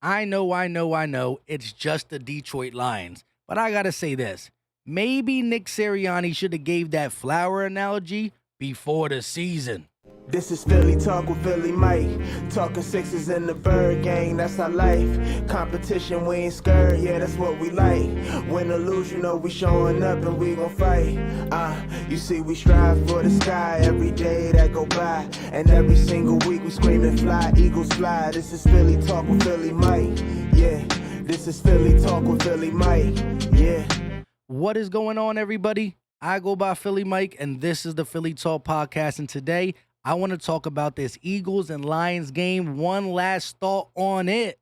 I know. It's just the Detroit Lions. But I gotta say this. Maybe Nick Sirianni should have gave that flower analogy before the season. This is Philly Talk with Philly Mike. Talking sixes in the bird gang, that's our life. Competition, we ain't scared, yeah, that's what we like. Win or lose, you know we showing up and we gon' fight. You see, we strive for the sky every day that go by. And every single week we screaming fly, Eagles fly. This is Philly Talk with Philly Mike, yeah. This is Philly Talk with Philly Mike, yeah. What is going on, everybody? I go by Philly Mike, and this is the Philly Talk Podcast. And today, I want to talk about this Eagles and Lions game. One last thought on it.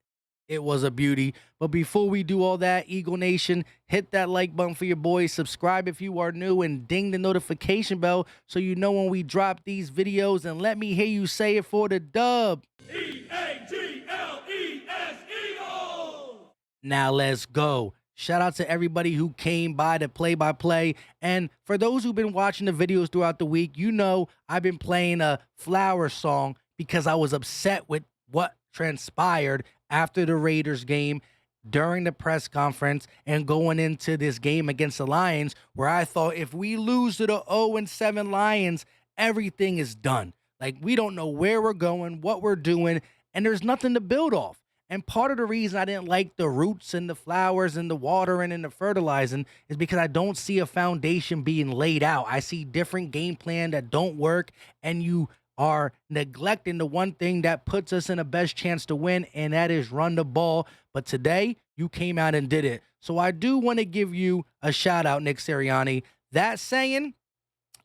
It was a beauty. But before we do all that, Eagle Nation, hit that like button for your boys. Subscribe if you are new and ding the notification bell so you know when we drop these videos. And let me hear you say it for the dub. Eagles! Now let's go. Shout out to everybody who came by to play-by-play. And for those who've been watching the videos throughout the week, you know I've been playing a flower song because I was upset with what transpired after the Raiders game, during the press conference, and going into this game against the Lions, where I thought if we lose to the 0-7 Lions, everything is done. Like, we don't know where we're going, what we're doing, and there's nothing to build off. And part of the reason I didn't like the roots and the flowers and the watering and the fertilizing is because I don't see a foundation being laid out. I see different game plan that don't work, and you are neglecting the one thing that puts us in the best chance to win, and that is run the ball. But today, you came out and did it. So I do want to give you a shout out, Nick Sirianni. That saying,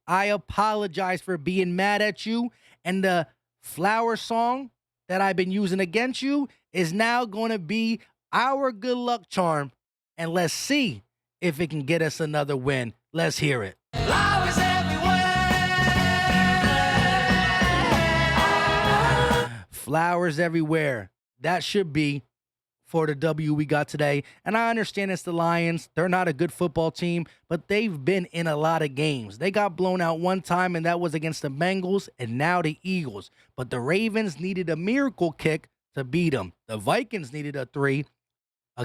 I apologize for being mad at you, and the flower song that I've been using against you is now going to be our good luck charm, and let's see if it can get us another win. Let's hear it. Flowers everywhere! Flowers everywhere. That should be for the W we got today. And I understand it's the Lions. They're not a good football team, but they've been in a lot of games. They got blown out one time, and that was against the Bengals, and now the Eagles. But the Ravens needed a miracle kick to beat them. The Vikings needed a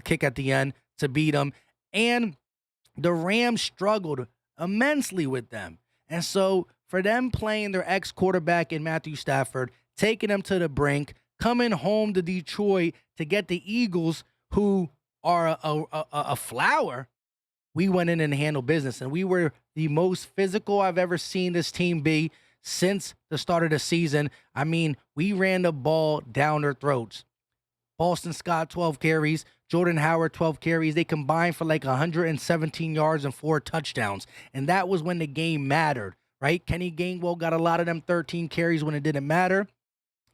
kick at the end to beat them. And the Rams struggled immensely with them. And so for them playing their ex-quarterback in Matthew Stafford, taking them to the brink, coming home to Detroit to get the Eagles, who are a flower, we went in and handled business. And we were the most physical I've ever seen this team be since the start of the season. I mean, we ran the ball down their throats. Boston Scott, 12 carries. Jordan Howard, 12 carries. They combined for like 117 yards and 4 touchdowns. And that was when the game mattered, right? Kenny Gainwell got a lot of them 13 carries when it didn't matter.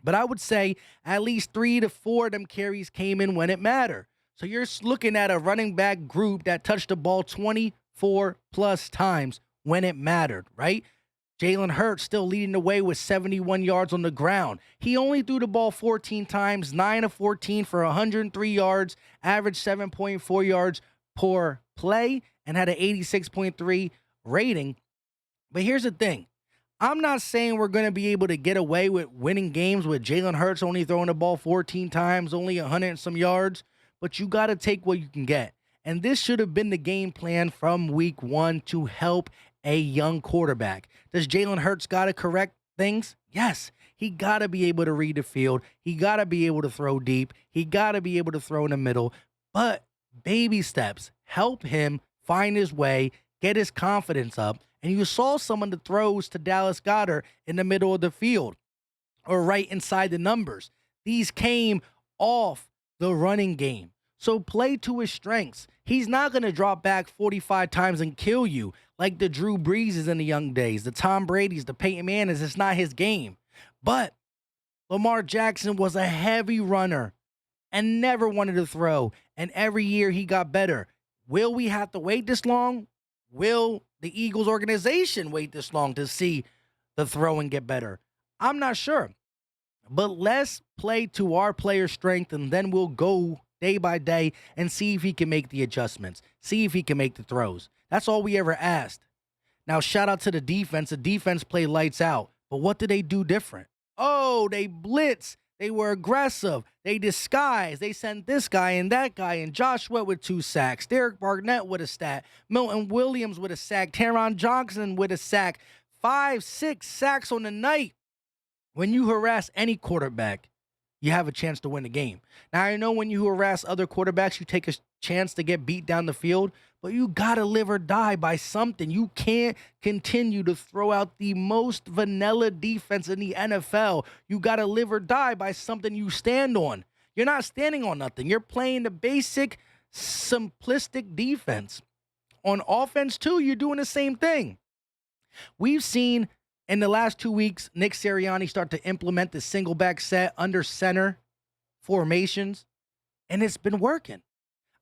But I would say at least 3 to 4 of them carries came in when it mattered. So you're looking at a running back group that touched the ball 24 plus times when it mattered, right? Jalen Hurts still leading the way with 71 yards on the ground. He only threw the ball 14 times, 9 of 14 for 103 yards, averaged 7.4 yards per play, and had an 86.3 rating. But here's the thing. I'm not saying we're going to be able to get away with winning games with Jalen Hurts only throwing the ball 14 times, only 100 and some yards, but you got to take what you can get. And this should have been the game plan from week 1 to help a young quarterback. Does Jalen Hurts got to correct things? Yes. He got to be able to read the field. He got to be able to throw deep. He got to be able to throw in the middle. But baby steps help him find his way, get his confidence up. And you saw some of the throws to Dallas Goedert in the middle of the field or right inside the numbers. These came off the running game. So play to his strengths. He's not going to drop back 45 times and kill you like the Drew Breeses in the young days, the Tom Brady's, the Peyton Manning's. It's not his game. But Lamar Jackson was a heavy runner and never wanted to throw. And every year he got better. Will we have to wait this long? Will the Eagles organization wait this long to see the throwing get better? I'm not sure. But let's play to our player's strength, and then we'll go day by day and see if he can make the adjustments, see if he can make the throws. That's all we ever asked. Now, shout out to the defense. The defense played lights out. But what did they do different? Oh, they blitz. They were aggressive. They disguised. They sent this guy and that guy, and Josh Sweat with 2 sacks. Derek Barnett with a stat. Milton Williams with a sack. Taron Johnson with a sack. 5, 6 sacks on the night. When you harass any quarterback, you have a chance to win the game. Now, I know when you harass other quarterbacks, you take a chance to get beat down the field, but you got to live or die by something. You can't continue to throw out the most vanilla defense in the NFL. You got to live or die by something you stand on. You're not standing on nothing. You're playing the basic, simplistic defense. On offense, too, you're doing the same thing. We've seen in the last 2 weeks, Nick Sirianni start to implement the single back set under center formations, and it's been working.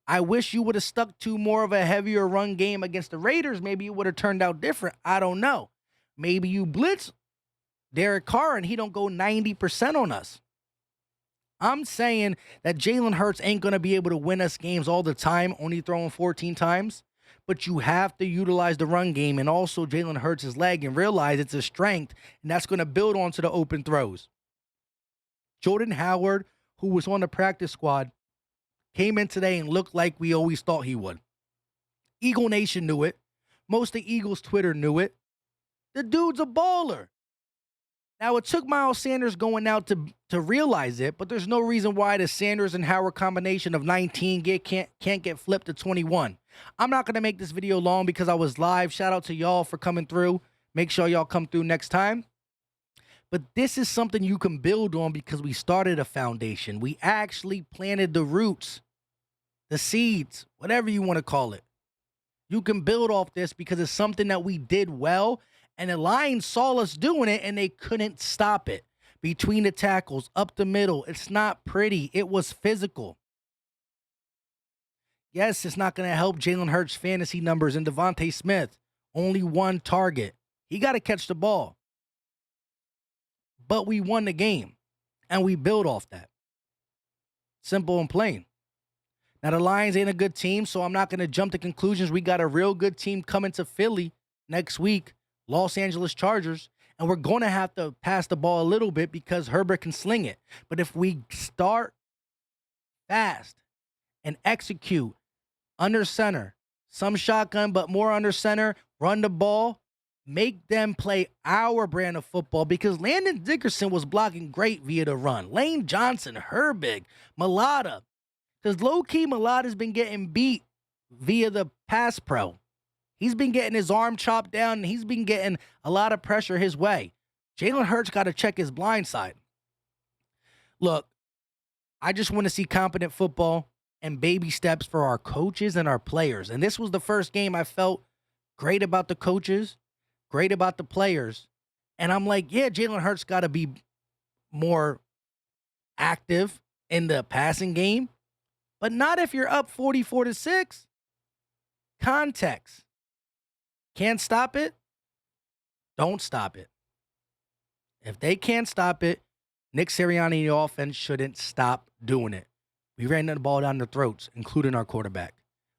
I wish you would have stuck to more of a heavier run game against the Raiders. Maybe it would have turned out different. I don't know. Maybe you blitz Derek Carr and he don't go 90% on us. I'm saying that Jalen Hurts ain't going to be able to win us games all the time, only throwing 14 times. But you have to utilize the run game and also Jalen Hurts' leg and realize it's a strength, and that's going to build onto the open throws. Jordan Howard, who was on the practice squad, came in today and looked like we always thought he would. Eagle Nation knew it. Most of Eagles Twitter knew it. The dude's a baller. Now, it took Miles Sanders going out to realize it, but there's no reason why the Sanders and Howard combination of 19 can't get flipped to 21. I'm not going to make this video long because I was live. Shout out to y'all for coming through. Make sure y'all come through next time. But this is something you can build on because we started a foundation. We actually planted the roots, the seeds, whatever you want to call it. You can build off this because it's something that we did well, and the Lions saw us doing it, and they couldn't stop it. Between the tackles, up the middle, it's not pretty. It was physical. Yes, it's not going to help Jalen Hurts' fantasy numbers and Devontae Smith. Only 1 target. He got to catch the ball. But we won the game, and we build off that. Simple and plain. Now, the Lions ain't a good team, so I'm not going to jump to conclusions. We got a real good team coming to Philly next week, Los Angeles Chargers, and we're going to have to pass the ball a little bit because Herbert can sling it. But if we start fast and execute under center, some shotgun, but more under center, run the ball, make them play our brand of football because Landon Dickerson was blocking great via the run. Lane Johnson, Herbig, Mulata. Because low-key, Mulata's been getting beat via the pass pro. He's been getting his arm chopped down, and he's been getting a lot of pressure his way. Jalen Hurts got to check his blind side. Look, I just want to see competent football and baby steps for our coaches and our players. And this was the first game I felt great about the coaches, great about the players. And I'm like, yeah, Jalen Hurts got to be more active in the passing game, but not if you're up 44-6. Context. Can't stop it? Don't stop it. If they can't stop it, Nick Sirianni and the offense shouldn't stop doing it. We ran the ball down their throats, including our quarterback.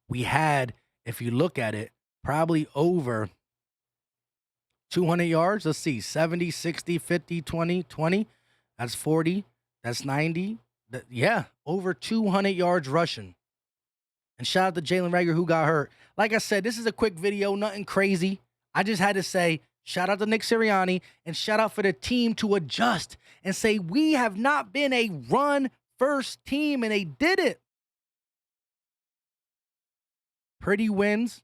We had, if you look at it, probably over 200 yards. Let's see, 70, 60, 50, 20, 20. That's 40. That's 90. Yeah, over 200 yards rushing. And shout out to Jalen Reagor who got hurt. Like I said, this is a quick video, nothing crazy. I just had to say shout out to Nick Sirianni and shout out for the team to adjust and say we have not been a run-first team, and they did it. Pretty wins,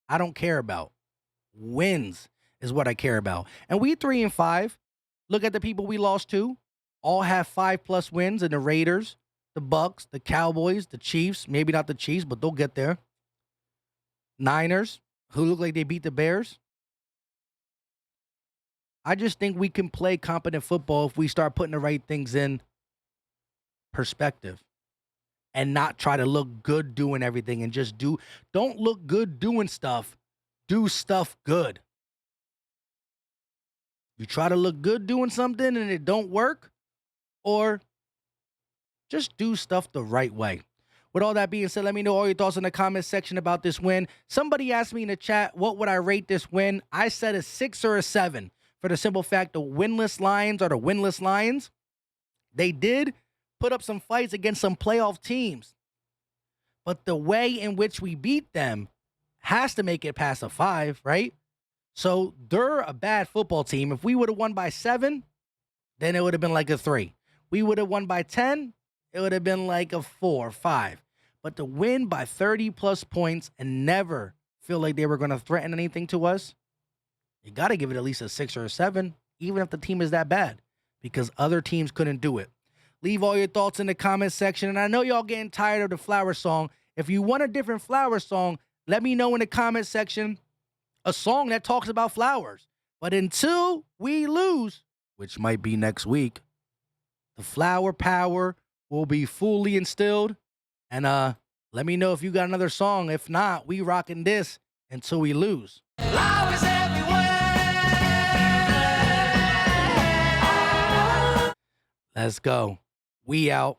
I don't care about. Wins is what I care about. And we 3-5. Look at the people we lost to. All have 5+ wins, and the Raiders, the Bucks, the Cowboys, the Chiefs. Maybe not the Chiefs, but they'll get there. Niners, who look like they beat the Bears. I just think we can play competent football if we start putting the right things in perspective and not try to look good doing everything and just don't look good doing stuff. Do stuff good. You try to look good doing something and it don't work, or just do stuff the right way. With all that being said, let me know all your thoughts in the comment section about this win. Somebody asked me in the chat, what would I rate this win? I said a 6 or a 7 for the simple fact the winless Lions are the winless Lions. They did put up some fights against some playoff teams, but the way in which we beat them has to make it past a 5, right? So they're a bad football team. If we would have won by 7, then it would have been like a 3. We would have won by 10, it would have been like a 4, 5. But to win by 30-plus points and never feel like they were going to threaten anything to us, you got to give it at least a 6 or a 7, even if the team is that bad, because other teams couldn't do it. Leave all your thoughts in the comment section. And I know y'all getting tired of the flower song. If you want a different flower song, let me know in the comment section a song that talks about flowers. But until we lose, which might be next week, the flower power will be fully instilled. And let me know if you got another song. If not, we rocking this until we lose. Flowers everywhere. Let's go. We out.